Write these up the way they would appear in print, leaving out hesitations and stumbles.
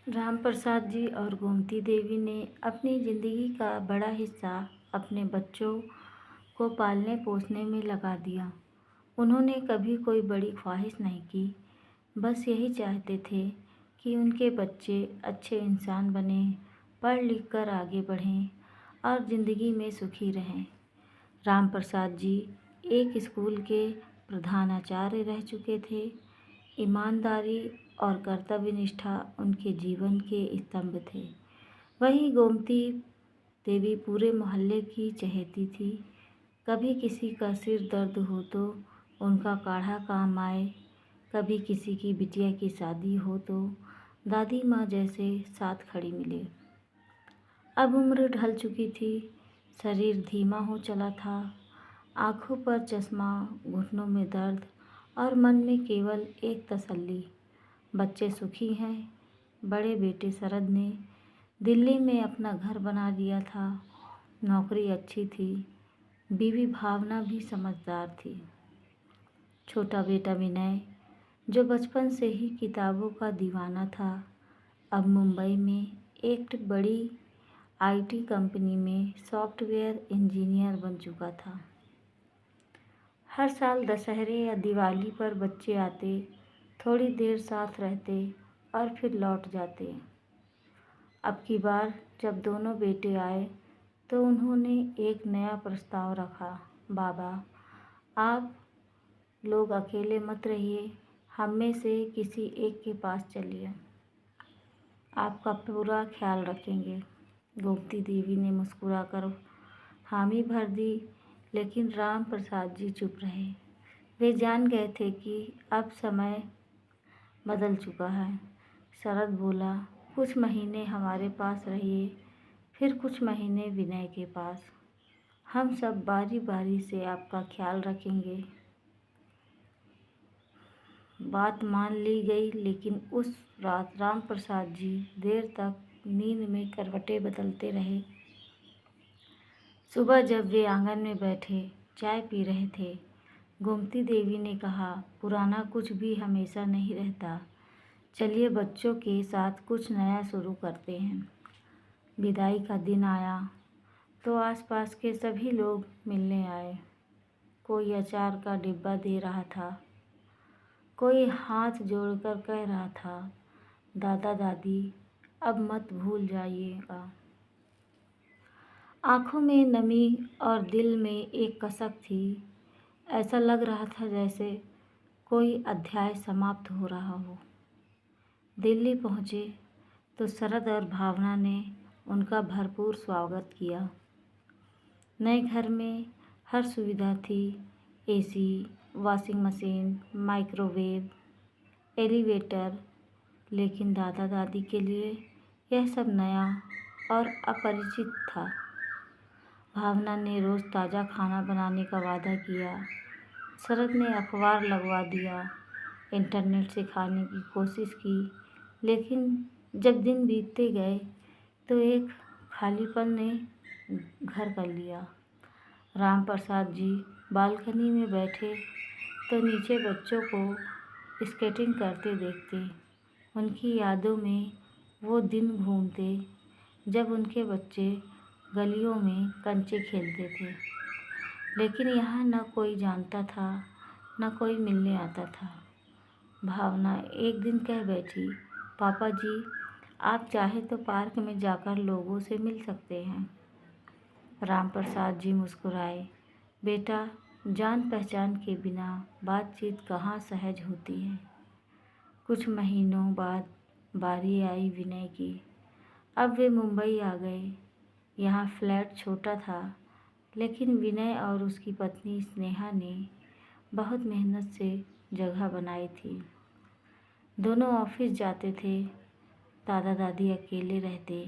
राम प्रसाद जी और गोमती देवी ने अपनी ज़िंदगी का बड़ा हिस्सा अपने बच्चों को पालने पोसने में लगा दिया। उन्होंने कभी कोई बड़ी ख्वाहिश नहीं की, बस यही चाहते थे कि उनके बच्चे अच्छे इंसान बनें, पढ़ लिख कर आगे बढ़ें और ज़िंदगी में सुखी रहें। राम प्रसाद जी एक स्कूल के प्रधानाचार्य रह चुके थे। ईमानदारी और कर्तव्य निष्ठा उनके जीवन के स्तंभ थे। वहीं गोमती देवी पूरे मोहल्ले की चहेती थी। कभी किसी का सिर दर्द हो तो उनका काढ़ा काम आए, कभी किसी की बिटिया की शादी हो तो दादी माँ जैसे साथ खड़ी मिले। अब उम्र ढल चुकी थी, शरीर धीमा हो चला था, आँखों पर चश्मा, घुटनों में दर्द और मन में केवल एक तसल्ली, बच्चे सुखी हैं। बड़े बेटे शरद ने दिल्ली में अपना घर बना लिया था, नौकरी अच्छी थी, बीवी भावना भी समझदार थी। छोटा बेटा विनय, जो बचपन से ही किताबों का दीवाना था, अब मुंबई में एक बड़ी आईटी कंपनी में सॉफ्टवेयर इंजीनियर बन चुका था। हर साल दशहरे या दिवाली पर बच्चे आते, थोड़ी देर साथ रहते और फिर लौट जाते। अब की बार जब दोनों बेटे आए तो उन्होंने एक नया प्रस्ताव रखा। बाबा, आप लोग अकेले मत रहिए, हम में से किसी एक के पास चलिए, आपका पूरा ख्याल रखेंगे। गोमती देवी ने मुस्कुराकर हामी भर दी, लेकिन राम प्रसाद जी चुप रहे। वे जान गए थे कि अब समय बदल चुका है। शरद बोला, कुछ महीने हमारे पास रहिए, फिर कुछ महीने विनय के पास। हम सब बारी बारी से आपका ख्याल रखेंगे। बात मान ली गई, लेकिन उस रात राम प्रसाद जी देर तक नींद में करवटें बदलते रहे। सुबह जब वे आंगन में बैठे चाय पी रहे थे, गोमती देवी ने कहा, पुराना कुछ भी हमेशा नहीं रहता, चलिए बच्चों के साथ कुछ नया शुरू करते हैं। विदाई का दिन आया तो आसपास के सभी लोग मिलने आए। कोई अचार का डिब्बा दे रहा था, कोई हाथ जोड़कर कह रहा था, दादा दादी अब मत भूल जाइएगा। आँखों में नमी और दिल में एक कसक थी। ऐसा लग रहा था जैसे कोई अध्याय समाप्त हो रहा हो। दिल्ली पहुँचे तो शरद और भावना ने उनका भरपूर स्वागत किया। नए घर में हर सुविधा थी, AC, washing machine, microwave, elevator, लेकिन दादा दादी के लिए यह सब नया और अपरिचित था। भावना ने रोज़ ताज़ा खाना बनाने का वादा किया। शरद ने अखबार लगवा दिया, इंटरनेट से खाने की कोशिश की, लेकिन जब दिन बीतते गए तो एक खालीपन ने घर कर लिया। राम प्रसाद जी बालकनी में बैठे तो नीचे बच्चों को स्केटिंग करते देखते। उनकी यादों में वो दिन घूमते जब उनके बच्चे गलियों में कंचे खेलते थे, लेकिन यहाँ न कोई जानता था, न कोई मिलने आता था। भावना एक दिन कह बैठी, पापा जी, आप चाहे तो पार्क में जाकर लोगों से मिल सकते हैं। राम प्रसाद जी मुस्कुराए, बेटा, जान पहचान के बिना बातचीत कहाँ सहज होती है। कुछ महीनों बाद बारी आई विनय की। अब वे मुंबई आ गए। यहाँ फ्लैट छोटा था, लेकिन विनय और उसकी पत्नी स्नेहा ने बहुत मेहनत से जगह बनाई थी। दोनों ऑफिस जाते थे, दादा दादी अकेले रहते,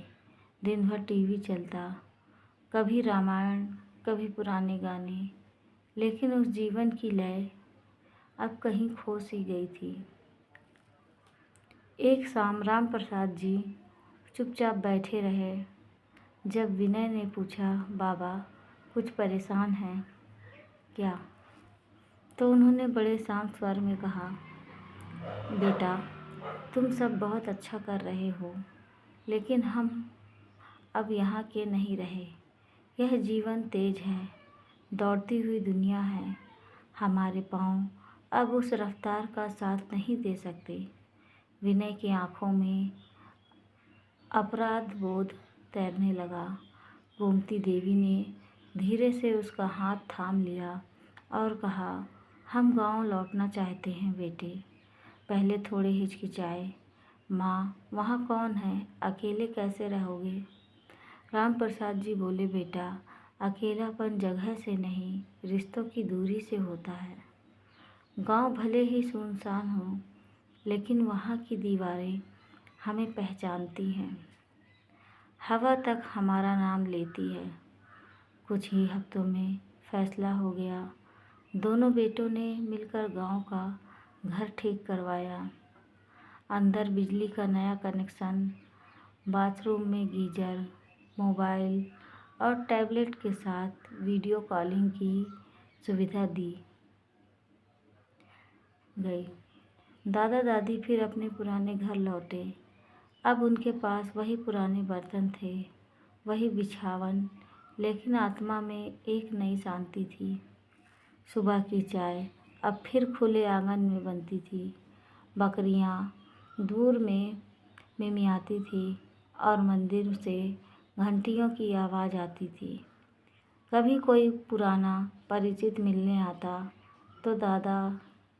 दिन भर टीवी चलता, कभी रामायण, कभी पुराने गाने, लेकिन उस जीवन की लय अब कहीं खो सी गई थी। एक शाम राम प्रसाद जी चुपचाप बैठे रहे। जब विनय ने पूछा, बाबा कुछ परेशान हैं क्या, तो उन्होंने बड़े शांत स्वर में कहा, बेटा, तुम सब बहुत अच्छा कर रहे हो, लेकिन हम अब यहाँ के नहीं रहे। यह जीवन तेज है, दौड़ती हुई दुनिया है। हमारे पाँव अब उस रफ्तार का साथ नहीं दे सकते। विनय की आंखों में अपराध बोध तैरने लगा। गोमती देवी ने धीरे से उसका हाथ थाम लिया और कहा, हम गांव लौटना चाहते हैं बेटे। पहले थोड़े हिचकिचाए। माँ, वहाँ कौन है? अकेले कैसे रहोगे? राम प्रसाद जी बोले, बेटा, अकेलापन जगह से नहीं, रिश्तों की दूरी से होता है। गांव भले ही सुनसान हो, लेकिन वहाँ की दीवारें हमें पहचानती हैं। हवा तक हमारा नाम लेती है। कुछ ही हफ्तों में फैसला हो गया। दोनों बेटों ने मिलकर गांव का घर ठीक करवाया। अंदर बिजली का नया कनेक्शन, बाथरूम में गीजर, मोबाइल और टैबलेट के साथ वीडियो कॉलिंग की सुविधा दी गई। दादा दादी फिर अपने पुराने घर लौटे। अब उनके पास वही पुराने बर्तन थे, वही बिछावन, लेकिन आत्मा में एक नई शांति थी। सुबह की चाय अब फिर खुले आंगन में बनती थी। बकरियां दूर में मिमियाती थी और मंदिर से घंटियों की आवाज़ आती थी। कभी कोई पुराना परिचित मिलने आता तो दादा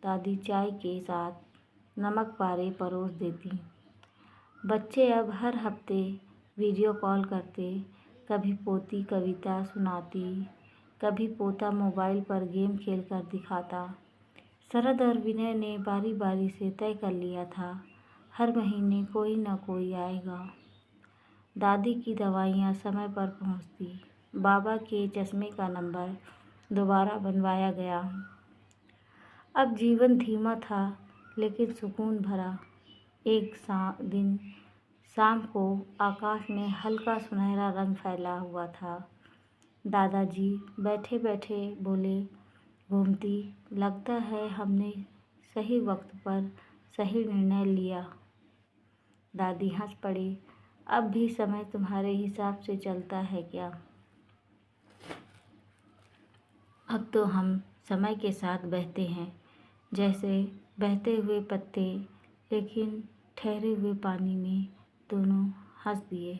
दादी चाय के साथ नमक पारे परोस देती। बच्चे अब हर हफ्ते वीडियो कॉल करते। कभी पोती कविता सुनाती, कभी पोता मोबाइल पर गेम खेलकर दिखाता। शरद और विनय ने बारी बारी से तय कर लिया था, हर महीने कोई न कोई आएगा। दादी की दवाइयाँ समय पर पहुँचती। बाबा के चश्मे का नंबर दोबारा बनवाया गया। अब जीवन धीमा था, लेकिन सुकून भरा। एक दिन शाम को आकाश में हल्का सुनहरा रंग फैला हुआ था। दादाजी बैठे बैठे बोले, गोमती, लगता है हमने सही वक्त पर सही निर्णय लिया। दादी हंस पड़ी, अब भी समय तुम्हारे हिसाब से चलता है क्या? अब तो हम समय के साथ बहते हैं, जैसे बहते हुए पत्ते, लेकिन ठहरे हुए पानी में। दोनों हंस दिए।